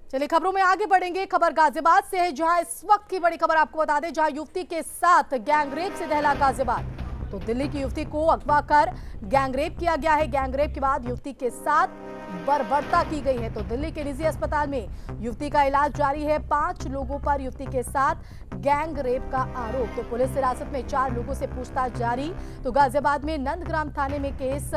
चलिए खबरों में आगे बढ़ेंगे। खबर गाजियाबाद से है, जहां इस वक्त की बड़ी खबर आपको बता दें, जहां युवती के साथ गैंगरेप से दहला गाजियाबाद। तो दिल्ली की युवती को अगवा कर गैंगरेप किया गया है। गैंगरेप के बाद युवती के साथ बर्बरता की गई है। तो दिल्ली के निजी अस्पताल में युवती का इलाज जारी है। 5 लोगों पर युवती के साथ गैंग रेप का आरोप। तो पुलिस हिरासत में 4 लोगों से पूछताछ जारी। तो गाजियाबाद में नंदग्राम थाने में केस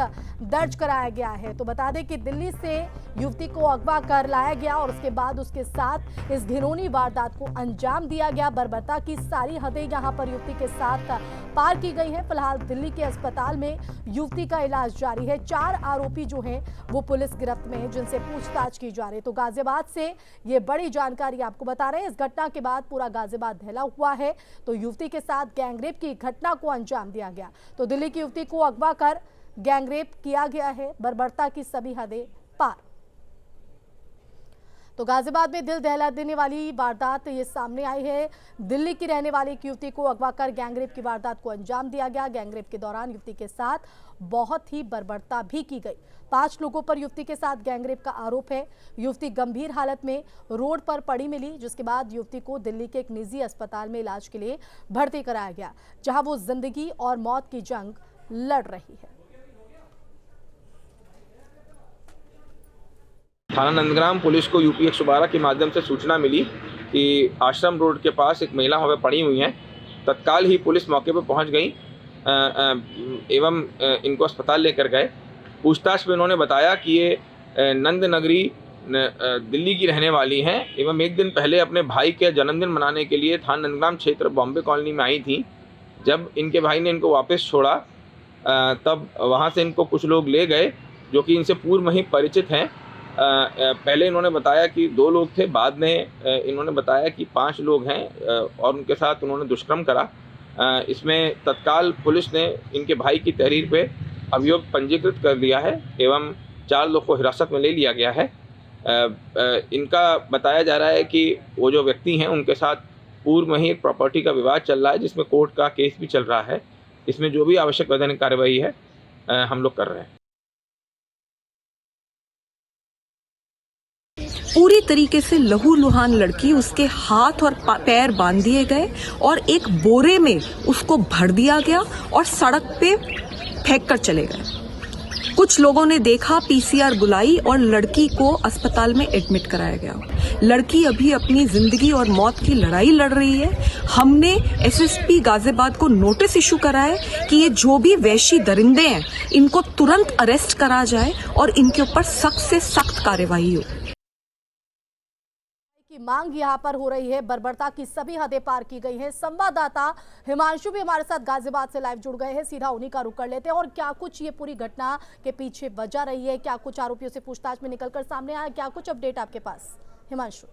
दर्ज कराया गया है। तो बता दें कि दिल्ली से युवती को अगवा कर लाया गया और उसके बाद उसके साथ इस घिनौनी वारदात को अंजाम दिया गया। बर्बरता की सारी हदें यहां पर युवती के साथ पार की गई हैं। फिलहाल दिल्ली के अस्पताल में युवती का इलाज जारी है। 4 आरोपी जो हैं वो पुलिस गिरफ्त में है, जिनसे पूछताछ की जा रही है। तो गाजियाबाद से ये बड़ी जानकारी आपको बता रहे हैं। इस घटना के बाद पूरा गाजियाबाद दहला हुआ है। तो युवती के साथ गैंगरेप की घटना को अंजाम दिया गया। तो दिल्ली की युवती को अगवा कर गैंगरेप किया गया है। बर्बरता की सभी हदें पार। तो गाजियाबाद में दिल दहला देने वाली वारदात ये सामने आई है। दिल्ली की रहने वाली एक युवती को अगवा कर गैंगरेप की वारदात को अंजाम दिया गया। गैंगरेप के दौरान युवती के साथ बहुत ही बर्बरता भी की गई। 5 लोगों पर युवती के साथ गैंगरेप का आरोप है। युवती गंभीर हालत में रोड पर पड़ी मिली, जिसके बाद युवती को दिल्ली के एक निजी अस्पताल में इलाज के लिए भर्ती कराया गया, जहां वो जिंदगी और मौत की जंग लड़ रही है। थाना नंदग्राम पुलिस को यूपी 112 के माध्यम से सूचना मिली कि आश्रम रोड के पास एक महिला वहाँ पे पड़ी हुई हैं। तत्काल ही पुलिस मौके पर पहुँच गई एवं इनको अस्पताल लेकर गए। पूछताछ में उन्होंने बताया कि ये नंद नगरी दिल्ली की रहने वाली हैं एवं एक दिन पहले अपने भाई के जन्मदिन मनाने के लिए थाना नंदग्राम क्षेत्र बॉम्बे कॉलोनी में आई थी। जब इनके भाई ने इनको वापस छोड़ा तब वहाँ से इनको कुछ लोग ले गए जो कि इनसे पूर्व में ही परिचित हैं। पहले इन्होंने बताया कि 2 लोग थे, बाद में इन्होंने बताया कि 5 लोग हैं और उनके साथ उन्होंने दुष्कर्म करा। इसमें तत्काल पुलिस ने इनके भाई की तहरीर पे अभियोग पंजीकृत कर दिया है एवं 4 लोग को हिरासत में ले लिया गया है। इनका बताया जा रहा है कि वो जो व्यक्ति हैं उनके साथ पूर्व में ही एक प्रॉपर्टी का विवाद चल रहा है, जिसमें कोर्ट का केस भी चल रहा है। इसमें जो भी आवश्यक वैधानिक कार्रवाई है हम लोग कर रहे हैं। पूरी तरीके से लहूलुहान लड़की, उसके हाथ और पैर बांध दिए गए और एक बोरे में उसको भर दिया गया और सड़क पे फेंक कर चले गए। कुछ लोगों ने देखा, पीसीआर बुलाई और लड़की को अस्पताल में एडमिट कराया गया। लड़की अभी अपनी जिंदगी और मौत की लड़ाई लड़ रही है। हमने एसएसपी गाजियाबाद को नोटिस इशू करा है कि ये जो भी वैशी दरिंदे हैं इनको तुरंत अरेस्ट करा जाए और इनके ऊपर सख्त से सख्त कार्रवाई हो। की मांग यहां पर हो रही है। बर्बरता की सभी हदें पार की गई हैं। संवाददाता हिमांशु भी हमारे साथ गाजियाबाद से लाइव जुड़ गए हैं। सीधा उन्हीं का रुख कर लेते हैं। और क्या कुछ ये पूरी घटना के पीछे वजह रही है, क्या कुछ आरोपियों से पूछताछ में निकलकर सामने आया, क्या कुछ अपडेट आपके पास हिमांशु?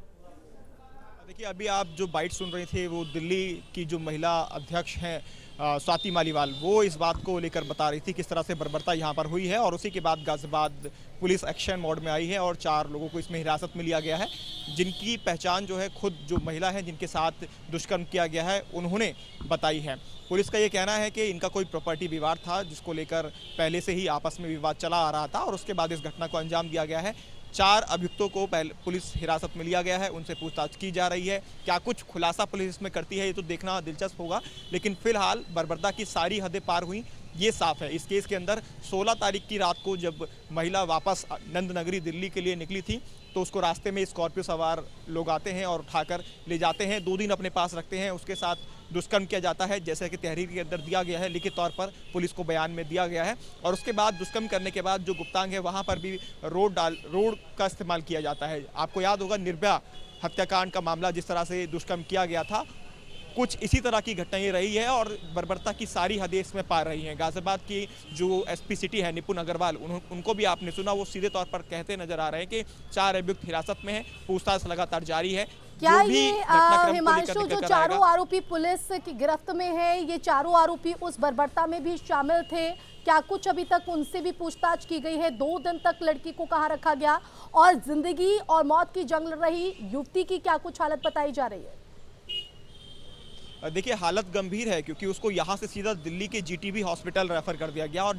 देखिए, अभी आप जो बाइट सुन रहे थे वो दिल्ली की जो महिला अध्यक्ष हैं स्वाति मालीवाल, वो इस बात को लेकर बता रही थी किस तरह से बर्बरता यहाँ पर हुई है। और उसी के बाद गाजियाबाद पुलिस एक्शन मोड में आई है और 4 लोगों को इसमें हिरासत में लिया गया है, जिनकी पहचान जो है खुद जो महिला है जिनके साथ दुष्कर्म किया गया है उन्होंने बताई है। पुलिस का ये कहना है कि इनका कोई प्रॉपर्टी विवाद था जिसको लेकर पहले से ही आपस में विवाद चला आ रहा था और उसके बाद इस घटना को अंजाम दिया गया है। 4 अभियुक्तों को पुलिस हिरासत में लिया गया है, उनसे पूछताछ की जा रही है। क्या कुछ खुलासा पुलिस इसमें करती है ये तो देखना दिलचस्प होगा, लेकिन फिलहाल बर्बरता की सारी हदें पार हुई ये साफ है। इस केस के अंदर 16 तारीख की रात को जब महिला वापस नंद नगरी दिल्ली के लिए निकली थी तो उसको रास्ते में स्कॉर्पियो सवार लोग आते हैं और उठाकर ले जाते हैं। 2 दिन अपने पास रखते हैं, उसके साथ दुष्कर्म किया जाता है जैसे कि तहरीर के अंदर दिया गया है, लिखित तौर पर पुलिस को बयान में दिया गया है। और उसके बाद दुष्कर्म करने के बाद जो गुप्तांग है वहाँ पर भी रोड का इस्तेमाल किया जाता है। आपको याद होगा निर्भया हत्याकांड का मामला, जिस तरह से दुष्कर्म किया गया था, कुछ इसी तरह की घटनाएं रही है और बर्बरता की सारी हदें इसमें पार रही हैं। गाजियाबाद की जो एसपी सिटी है निपुण अग्रवाल, उनको भी आपने सुना, वो सीधे तौर पर कहते नजर आ रहे हैं कि 4 अभियुक्त हिरासत में हैं, पूछताछ लगातार जारी है। क्या ये हिमांशु जो 4 आरोपी पुलिस की गिरफ्त में है, ये 4 आरोपी उस बर्बरता में भी शामिल थे? क्या कुछ अभी तक उनसे भी पूछताछ की गई है? 2 दिन तक लड़की को कहाँ रखा गया और जिंदगी और मौत की जंग लड़ रही युवती की क्या कुछ हालत बताई जा रही है? देखिए हालत गंभीर है क्योंकि उसको यहाँ से सीधा दिल्ली के जीटीबी हॉस्पिटल रेफर कर दिया गया और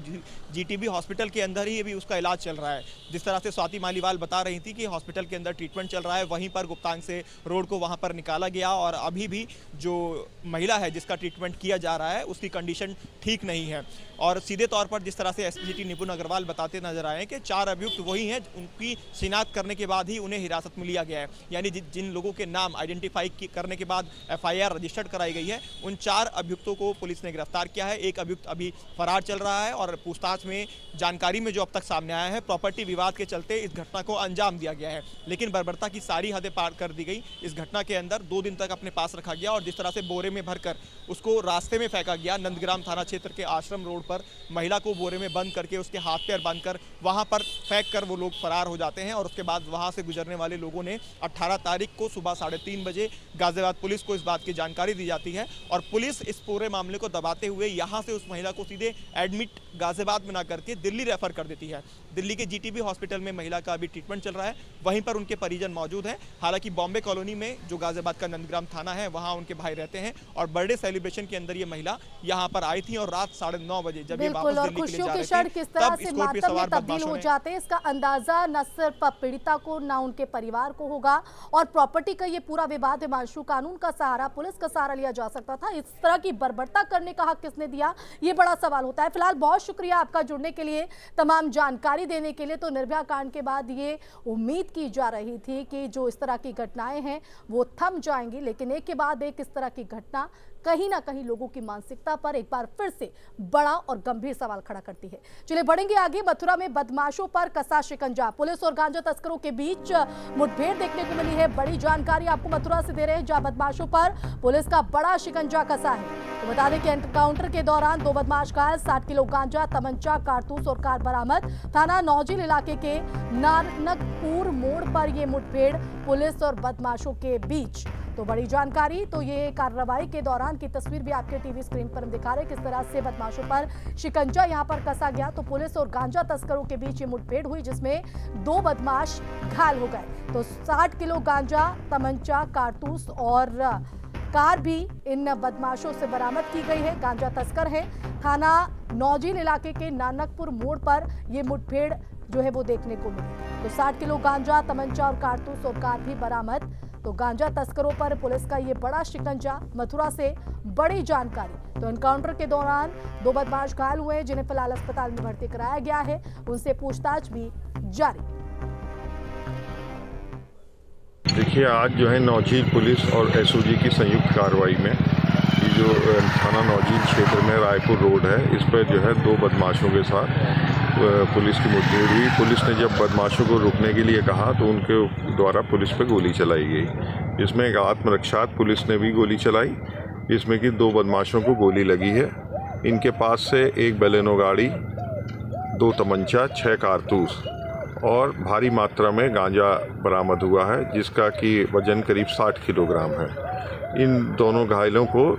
जीटीबी हॉस्पिटल के अंदर ही अभी उसका इलाज चल रहा है। जिस तरह से स्वाति मालीवाल बता रही थी कि हॉस्पिटल के अंदर ट्रीटमेंट चल रहा है, वहीं पर गुप्तांग से रोड को वहाँ पर निकाला गया और अभी भी जो महिला है जिसका ट्रीटमेंट किया जा रहा है उसकी कंडीशन ठीक नहीं है। और सीधे तौर पर जिस तरह से एसपीजीटी निपुण अग्रवाल बताते नजर आए कि 4 अभियुक्त वही हैं, उनकी शिनाख्त करने के बाद ही उन्हें हिरासत में लिया गया है। यानी जिन लोगों के नाम आइडेंटिफाई करने के बाद एफआईआर रजिस्टर्ड कराई गई है, उन 4 अभियुक्तों को पुलिस ने गिरफ्तार किया है। एक अभियुक्त अभी फरार चल रहा है और पूछताछ में जानकारी में जो अब तक सामने आया है, प्रॉपर्टी विवाद के चलते इस घटना को अंजाम दिया गया है, लेकिन बर्बरता की सारी हदें पार कर दी गई। इस घटना के अंदर 2 दिन तक अपने पास रखा गया और जिस तरह से बोरे में भरकर उसको रास्ते में फेंका गया, नंदग्राम थाना क्षेत्र के आश्रम रोड पर महिला को बोरे में बंद करके उसके हाथ पैर बांधकर वहां पर फेंक कर वो लोग फरार हो जाते हैं और उसके बाद वहां से गुजरने वाले लोगों ने 18 तारीख को सुबह 3:30 बजे गाजियाबाद पुलिस को इस बात की जानकारी दी जाती है और पुलिस इस पूरे मामले को दबाते हुए यहां से उस महिला को सीधे एडमिट गाजियाबाद में ना करके दिल्ली रेफर कर देती है। दिल्ली के जीटीबी हॉस्पिटल में महिला का अभी ट्रीटमेंट चल रहा है, वहीं पर उनके परिजन मौजूद हैं। हालांकि बॉम्बे कॉलोनी में जो गाजियाबाद का नंदग्राम थाना है वहां उनके भाई रहते हैं और बर्थडे सेलिब्रेशन के अंदर ये महिला यहां पर आई थी और रात 9:30 बजे जब ये वापस दिल्ली के लिए जा रही थी, किस तरह तब से स्कॉर्पियो मातम में सवार तब्दील हो बदमाशों ने जाते हैं, इसका अंदाजा न सिर्फ पीड़िता को न उनके परिवार को होगा और प्रॉपर्टी का ये पूरा विवाद हिमांशु कानून का सहारा, पुलिस का सहारा लिया जा सकता था। इस तरह की बर्बरता करने का हक किसने दिया, ये बड़ा सवाल होता है। फिलहाल बहुत शुक्रिया आपका जुड़ने के लिए, तमाम जानकारी देने के लिए। तो निर्भया कांड के बाद ये उम्मीद की जा रही थी कि जो इस तरह की घटनाएं हैं वो थम जाएंगी, लेकिन एक के बाद एक इस तरह की घटना कहीं ना कहीं लोगों की मानसिकता पर एक बार फिर से बड़ा और गंभीर सवाल खड़ा करती है। चलिए बढ़ेंगे आगे। मथुरा में बदमाशों पर कसा शिकंजा, पुलिस और गांजा तस्करों के बीच मुठभेड़ देखने को मिली है। बड़ी जानकारी आपको मथुरा से दे रहे हैं, जहां बदमाशों पर पुलिस का बड़ा शिकंजा कसा है। तो बता दें कि एनकाउंटर के दौरान 2 बदमाश घायल, 60 किलो गांजा, तमंचा, कारतूस और कार बरामद। थाना नौजील इलाके के नानकपुर मोड़ पर यह मुठभेड़ पुलिस और बदमाशों के बीच। तो बड़ी जानकारी, तो ये कार्रवाई के दौरान की तस्वीर भी आपके टीवी स्क्रीन पर हम दिखा रहे हैं, किस तरह से बदमाशों पर शिकंजा यहां पर कसा गया। तो पुलिस और गांजा तस्करों के बीच ये मुठभेड़ हुई जिसमें 2 बदमाश घायल हो गए। तो 60 किलो गांजा, तमंचा, कारतूस और कार भी इन बदमाशों से बरामद की गई है। गांजा तस्कर है। थाना नौजील इलाके के नानकपुर मोड़ पर यह मुठभेड़ जो है वो देखने को मिली। तो 60 किलो गांजा, तमंचा और कारतूस और कार भी बरामद। तो गांजा तस्करों पर पुलिस का ये बड़ा शिकंजा, मथुरा से बड़ी जानकारी। तो एनकाउंटर के दौरान 2 बदमाश घायल हुए हैं जिन्हें फिलहाल अस्पताल में भर्ती कराया गया है, उनसे पूछताछ भी जारी। देखिए आज जो है नौजील पुलिस और एसओजी की संयुक्त कार्रवाई में ये जो थाना नौजील क्षेत्र में रायपुर रोड है, इस पर जो है 2 बदमाशों के साथ पुलिस की मुठभेड़ हुई। पुलिस ने जब बदमाशों को रुकने के लिए कहा तो उनके द्वारा पुलिस पर गोली चलाई गई। इसमें एक आत्मरक्षार्थ पुलिस ने भी गोली चलाई, इसमें कि 2 बदमाशों को गोली लगी है। इनके पास से एक बेलेनो गाड़ी, 2 तमंचा, 6 कारतूस और भारी मात्रा में गांजा बरामद हुआ है जिसका कि वजन करीब 60 किलोग्राम है। इन दोनों घायलों को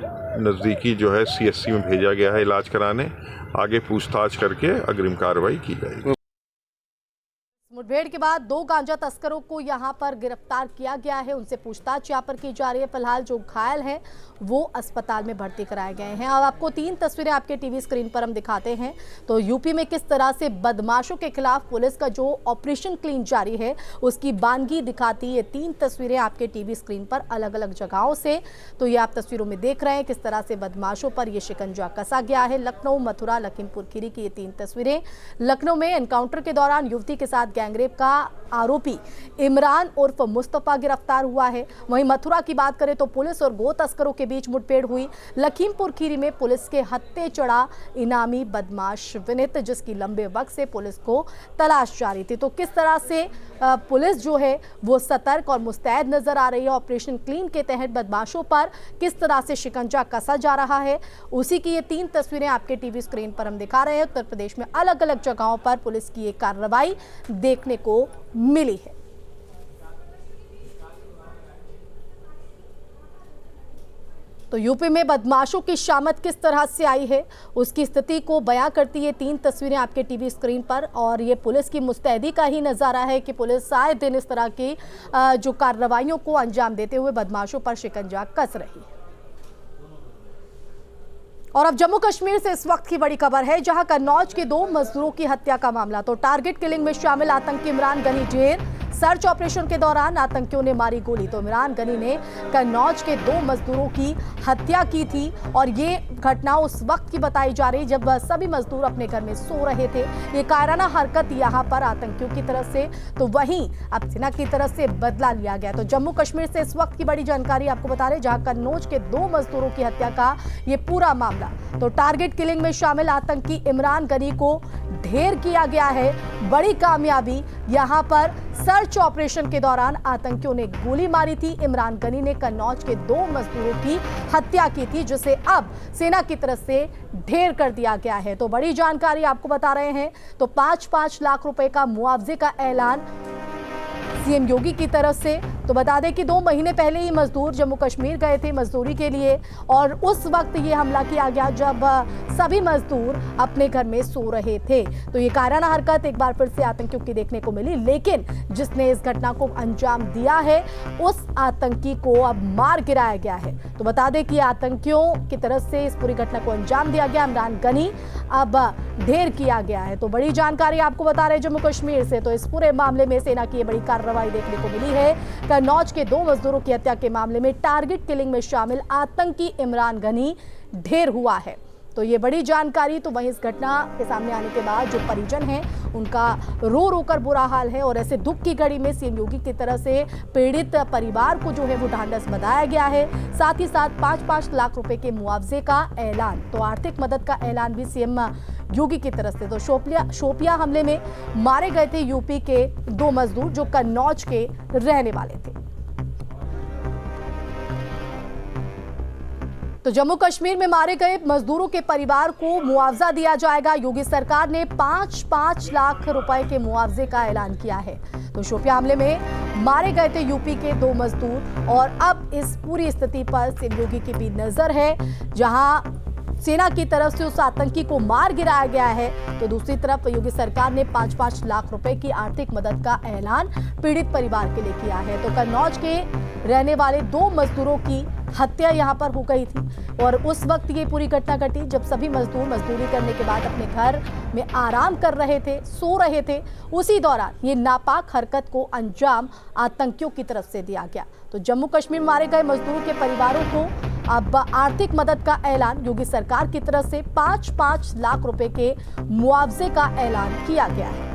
नज़दीकी जो है सीएससी में भेजा गया है इलाज कराने। आगे पूछताछ करके अग्रिम कार्रवाई की जाएगी। मुठभेड़ के बाद 2 गांजा तस्करों को यहां पर गिरफ्तार किया गया है, उनसे पूछताछ यहां पर की जा रही है। फिलहाल जो घायल हैं वो अस्पताल में भर्ती कराए गए हैं। अब आपको 3 तस्वीरें आपके टीवी स्क्रीन पर हम दिखाते हैं। तो यूपी में किस तरह से बदमाशों के खिलाफ पुलिस का जो ऑपरेशन क्लीन जारी है उसकी बानगी दिखाती ये 3 तस्वीरें आपके टीवी स्क्रीन पर अलग अलग जगहों से। तो ये आप तस्वीरों में देख रहे हैं किस तरह से बदमाशों पर यह शिकंजा कसा गया है। लखनऊ, मथुरा, लखीमपुर खीरी की ये 3 तस्वीरें। लखनऊ में एनकाउंटर के दौरान युवती के साथ गैंगरेप का आरोपी इमरान उर्फ मुस्तफा गिरफ्तार हुआ है। वहीं मथुरा की बात करें तो पुलिस और गो तस्करों के बीच मुठभेड़ हुई। लखीमपुर खीरी में पुलिस के हत्थे चढ़ा इनामी बदमाश विनित, जिसकी लंबे वक्त से पुलिस को तलाश जारी थी। तो किस तरह से पुलिस जो है वो सतर्क और मुस्तैद नजर आ रही है। ऑपरेशन क्लीन के तहत बदमाशों पर किस तरह से शिकंजा कसा जा रहा है, उसी की ये 3 तस्वीरें आपके टीवी स्क्रीन पर हम दिखा रहे हैं। उत्तर प्रदेश में अलग अलग जगहों पर पुलिस की ये कार्रवाई देखने को मिली है। तो यूपी में बदमाशों की शामत किस तरह से आई है उसकी स्थिति को बयां करती है 3 तस्वीरें आपके टीवी स्क्रीन पर। और ये पुलिस की मुस्तैदी का ही नज़ारा है कि पुलिस आए दिन इस तरह की जो कार्रवाइयों को अंजाम देते हुए बदमाशों पर शिकंजा कस रही है। और अब जम्मू कश्मीर से इस वक्त की बड़ी खबर है, जहां कन्नौज के 2 मजदूरों की हत्या का मामला। तो टारगेट किलिंग में शामिल आतंकी इमरान गनी ढेर। सर्च ऑपरेशन के दौरान आतंकियों ने मारी गोली। तो इमरान गनी ने कन्नौज के 2 मजदूरों की हत्या की थी और ये घटना उस वक्त की बताई जा रही जब सभी मजदूर अपने घर में सो रहे थे। ये कायराना हरकत यहाँ पर आतंकियों की तरफ से, तो वहीं अब सेना की तरफ से बदला लिया गया। तो जम्मू कश्मीर से इस वक्त की बड़ी जानकारी आपको बता रहे, जहां कन्नौज के 2 मजदूरों की हत्या का ये पूरा मामला। तो टारगेट किलिंग में शामिल आतंकी इमरान गनी को ढेर किया गया है। बड़ी कामयाबी यहाँ पर सर्च ऑपरेशन के दौरान आतंकियों ने गोली मारी थी। इमरान गनी ने कन्नौज के 2 मजदूरों की हत्या की थी, जिसे अब सेना की तरफ से ढेर कर दिया गया है। तो बड़ी जानकारी आपको बता रहे हैं। तो 5-5 लाख रुपए का मुआवजे का ऐलान सीएम योगी की तरफ से। तो बता दें कि 2 महीने पहले ही मजदूर जम्मू कश्मीर गए थे मजदूरी के लिए और उस वक्त ये हमला किया गया जब सभी मजदूर अपने घर में सो रहे थे। तो ये कायराना हरकत एक बार फिर से आतंकियों की देखने को मिली, लेकिन जिसने इस घटना को अंजाम दिया है उस आतंकी को अब मार गिराया गया है। तो बता दें कि आतंकियों की तरफ से इस पूरी घटना को अंजाम दिया गया। इमरान गनी अब ढेर किया गया है। तो बड़ी जानकारी आपको बता रहे जम्मू कश्मीर से। तो इस पूरे मामले में सेना की ये बड़ी कार्रवाई देखने को मिली है। कन्नौज के 2 मजदूरों की हत्या के मामले में टारगेट किलिंग में शामिल आतंकी इमरान गनी ढेर हुआ है। तो ये बड़ी जानकारी। तो वहीं इस घटना के सामने आने के बाद जो परिजन हैं उनका रो रो कर बुरा हाल है और ऐसे दुख की घड़ी में सीएम योगी की तरफ से पीड़ित परिवार को जो है वो ढांढस बंधाया गया है। साथ ही साथ 5-5 लाख रुपए के मुआवजे का ऐलान, तो आर्थिक मदद का ऐलान भी सीएम योगी की तरफ से। तो शोपिया हमले में मारे गए थे यूपी के 2 मजदूर जो कन्नौज के रहने वाले थे। तो जम्मू कश्मीर में मारे गए मजदूरों के परिवार को मुआवजा दिया जाएगा। योगी सरकार ने 5-5 लाख रुपए के मुआवजे का ऐलान किया है। तो शोपिया हमले में मारे गए थे यूपी के 2 मजदूर और अब इस पूरी स्थिति पर सीएम योगी की भी नजर है, जहां सेना की तरफ से उस आतंकी को मार गिराया गया है। तो दूसरी तरफ योगी सरकार ने 5-5 लाख रुपए की आर्थिक मदद का ऐलान पीड़ित परिवार के लिए किया है। तो कन्नौज के रहने वाले 2 मजदूरों की हत्या यहां पर हो गई थी और उस वक्त ये पूरी घटना घटी जब सभी मजदूर मजदूरी करने के बाद अपने घर में आराम कर रहे थे, सो रहे थे। उसी दौरान ये नापाक हरकत को अंजाम आतंकियों की तरफ से दिया गया। तो जम्मू कश्मीर मारे गए मजदूरों के परिवारों को अब आर्थिक मदद का ऐलान योगी सरकार की तरफ से 5-5 लाख रुपए के मुआवजे का ऐलान किया गया है।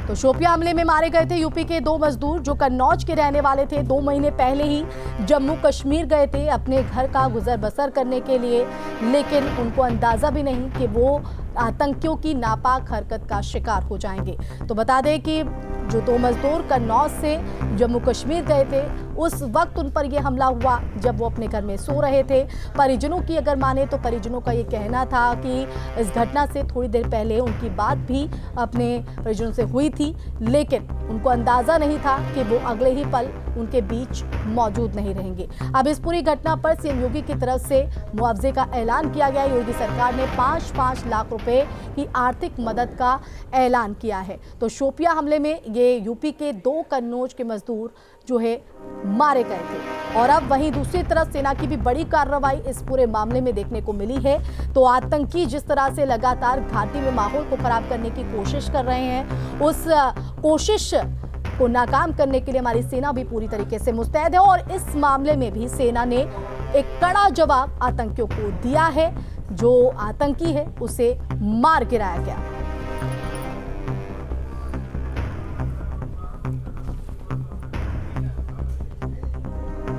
तो शोपिया हमले में मारे गए थे यूपी के 2 मजदूर जो कन्नौज के रहने वाले थे। 2 महीने पहले ही जम्मू कश्मीर गए थे अपने घर का गुजर बसर करने के लिए, लेकिन उनको अंदाजा भी नहीं कि वो आतंकियों की नापाक हरकत का शिकार हो जाएंगे। तो बता दें कि जो 2 मजदूर कन्नौज से जम्मू कश्मीर गए थे उस वक्त उन पर यह हमला हुआ जब वो अपने घर में सो रहे थे। परिजनों की अगर माने तो परिजनों का ये कहना था कि इस घटना से थोड़ी देर पहले उनकी बात भी अपने परिजनों से हुई थी, लेकिन उनको अंदाजा नहीं था कि वो अगले ही पल उनके बीच मौजूद नहीं रहेंगे। अब इस पूरी घटना पर सीएम योगी की तरफ से मुआवजे का ऐलान किया गया। योगी सरकार ने 5-5 लाख रुपए की आर्थिक मदद का ऐलान किया है। तो शोपिया हमले में ये यूपी के 2 कन्नौज के मजदूर जो है मारे गए थे और अब वहीं दूसरी तरफ सेना की भी बड़ी कार्रवाई इस पूरे मामले में देखने को मिली है। तो आतंकी जिस तरह से लगातार घाटी में माहौल को खराब करने की कोशिश कर रहे हैं, उस कोशिश को नाकाम करने के लिए हमारी सेना भी पूरी तरीके से मुस्तैद है और इस मामले में भी सेना ने एक कड़ा जवाब आतंकियों को दिया है। जो आतंकी है उसे मार गिराया गया।